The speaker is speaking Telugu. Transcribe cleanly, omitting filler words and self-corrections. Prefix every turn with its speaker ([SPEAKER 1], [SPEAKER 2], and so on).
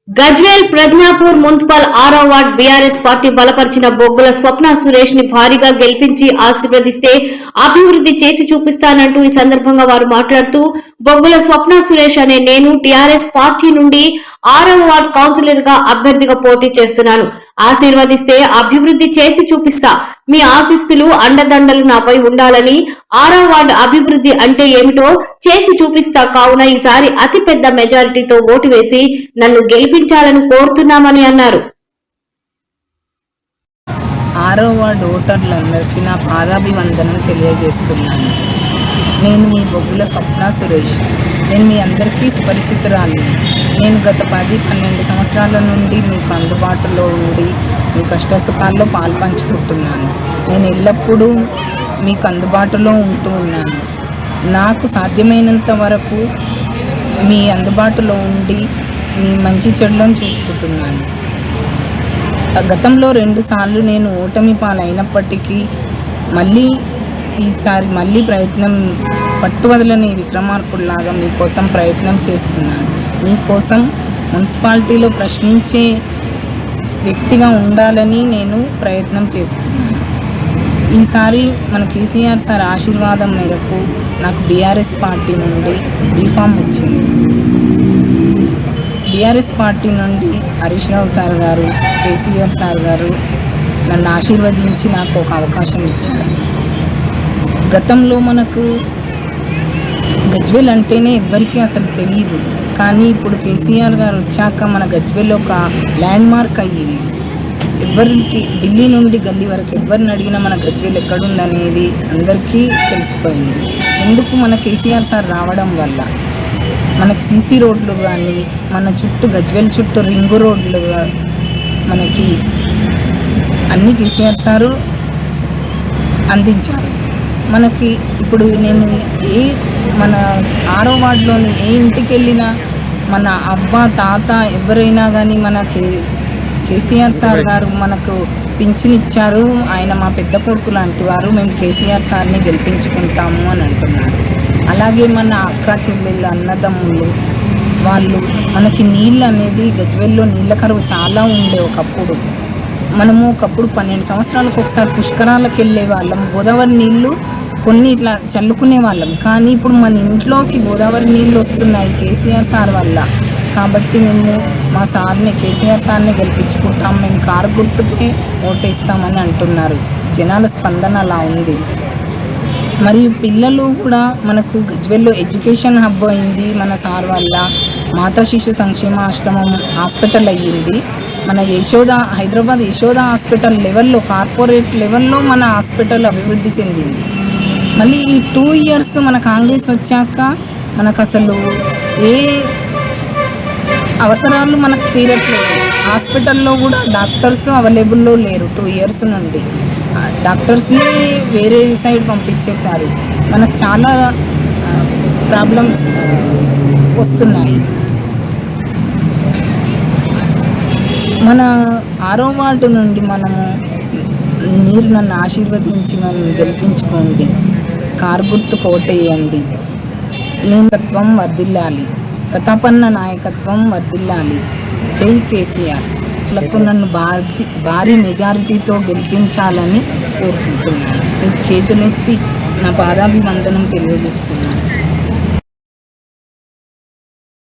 [SPEAKER 1] గజ్వేల్ ప్రజ్ఞాపూర్ మున్సిపల్ 6వ వార్డ్ బీఆర్ఎస్ పార్టీ బలపరిచిన బొగ్గుల స్వప్న సురేష్ ని భారీగా గెలిపించి ఆశీర్వదిస్తే అభివృద్ధి చేసి చూపిస్తానంటూ ఈ సందర్భంగా వారు మాట్లాడుతూ బొగ్గుల స్వప్న సురేష్ అనే నేను టీఆర్ఎస్ పార్టీ నుండి 6వ వార్డ్ కౌన్సిలర్ గా అభ్యర్థిగా పోటీ చేస్తున్నాను. ఆశీర్వదిస్తే అభివృద్ధి చేసి చూపిస్తా. మీ ఆశీస్సులు అండదండలు నాపై ఉండాలని 6వ వార్డు అభివృద్ధి అంటే ఏమిటో చేసి చూపిస్తా. కావున ఈసారి అతిపెద్ద మెజారిటీతో ఓటు వేసి నన్ను గెలిపించాలని కోరుతున్నామని అన్నారు.
[SPEAKER 2] 6వ వార్డు ఓటర్లందరికీ నా పాదాభివందనం తెలియజేస్తున్నాను. నేను మీ బొగ్గుల స్వప్న సురేష్. నేను మీ అందరికీ సుపరిచితురాలిని. నేను గత 10-12 సంవత్సరాల నుండి మీకు అందుబాటులో ఉండి మీ కష్టసుఖాల్లో పాల్పంచుకుంటున్నాను. నేను ఎల్లప్పుడూ మీకు అందుబాటులో ఉంటూ ఉన్నాను. నాకు సాధ్యమైనంత వరకు మీ అందుబాటులో ఉండి మీ మంచి చెడులను చూసుకుంటున్నాను. గతంలో 2 సార్లు నేను ఓటమి పాలైనప్పటికీ ఈసారి ప్రయత్నం పట్టువదలని విక్రమార్కుడిలాగా మీకోసం ప్రయత్నం చేస్తున్నాను. మీకోసం మున్సిపాలిటీలో ప్రశ్నించే వ్యక్తిగా ఉండాలని నేను ప్రయత్నం చేస్తున్నాను. ఈసారి మన కేసీఆర్ సార్ ఆశీర్వాదం మేరకు నాకు బీఆర్ఎస్ పార్టీ నుండి బీఫామ్ వచ్చింది. బీఆర్ఎస్ పార్టీ నుండి హరీష్ రావు సార్ గారు, కేసీఆర్ సార్ గారు నన్ను ఆశీర్వదించి నాకు ఒక అవకాశం ఇచ్చారు. గతంలో మనకు గజ్వేల్ అంటేనే ఎవ్వరికీ అసలు తెలియదు. కానీ ఇప్పుడు కేసీఆర్ గారు వచ్చాక మన గజ్వేల్ ఒక ల్యాండ్ మార్క్ అయ్యింది. ఎవరికి ఢిల్లీ నుండి గల్లీ వరకు ఎవరిని అడిగినా మన గజ్వేల్ ఎక్కడుందనేది అందరికీ తెలిసిపోయింది. ఎందుకు మన కేసీఆర్ సార్ రావడం వల్ల మనకి సీసీ రోడ్లు కానీ మన చుట్టూ గజ్వేల్ చుట్టూ రింగు రోడ్లు మనకి అన్ని కేసీఆర్ సారు అందించారు. మనకి ఇప్పుడు నేను మన 6వ వార్డులోని ఏ ఇంటికి వెళ్ళినా మన అవ్వ తాత ఎవరైనా కానీ మనకి కేసీఆర్ సార్ గారు మనకు పింఛన్ ఇచ్చారు. ఆయన మా పెద్ద కొడుకు లాంటి వారు. మేము కేసీఆర్ సార్ని గెలిపించుకుంటాము అని అంటున్నారు. అలాగే మన అక్క చెల్లెళ్ళు అన్నదమ్ములు వాళ్ళు మనకి నీళ్ళు అనేది గజ్వేల్లో నీళ్ళ కరువు చాలా ఉండే. ఒకప్పుడు 12 సంవత్సరాలకు ఒకసారి పుష్కరాలకు వెళ్ళే వాళ్ళం. గోదావరి నీళ్ళు కొన్ని ఇట్లా చల్లుకునే వాళ్ళం. కానీ ఇప్పుడు మన ఇంట్లోకి గోదావరి నీళ్ళు వస్తున్నాయి కేసీఆర్ సార్ వల్ల. కాబట్టి మేము మా సార్ని కేసీఆర్ సార్ని గెలిపించుకుంటాం. మేము కారు గుర్తుకే ఓటేస్తామని అంటున్నారు. జనాల స్పందన అలా ఉంది. మరియు పిల్లలు కూడా మనకు గజ్వేల్లో ఎడ్యుకేషన్ హబ్ అయింది మన సార్ వల్ల. మాతా శిశు సంక్షేమ ఆశ్రమం హాస్పిటల్ అయ్యింది. మన హైదరాబాద్ యశోద హాస్పిటల్ లెవెల్లో, కార్పొరేట్ లెవెల్లో మన హాస్పిటల్ అభివృద్ధి చెందింది. మళ్ళీ ఈ 2 ఇయర్స్ మన కాంగ్రెస్ వచ్చాక మనకు అసలు ఏ అవసరాలు మనకు తీరట్లేదు. హాస్పిటల్లో కూడా డాక్టర్స్ అవైలబుల్లో లేరు. 2 ఇయర్స్ నుండి డాక్టర్స్ని వేరే సైడ్ పంపించేశారు. మనకు చాలా ప్రాబ్లమ్స్ వస్తున్నాయి. మన 6వ వార్డు నుండి మీరు నన్ను ఆశీర్వదించి మనం గెలిపించుకోండి. కారు గుర్తు కోటేయండి. నాయకత్వం వర్ధిల్లాలి. ప్రతాపన్న నాయకత్వం వర్ధిల్లాలి. జై కేసీఆర్. నన్ను భారీ మెజారిటీతో గెలిపించాలని కోరుకుంటున్నాను. మీరు చేతులెత్తి నా పాదాభివందనం తెలియజేస్తున్నాను.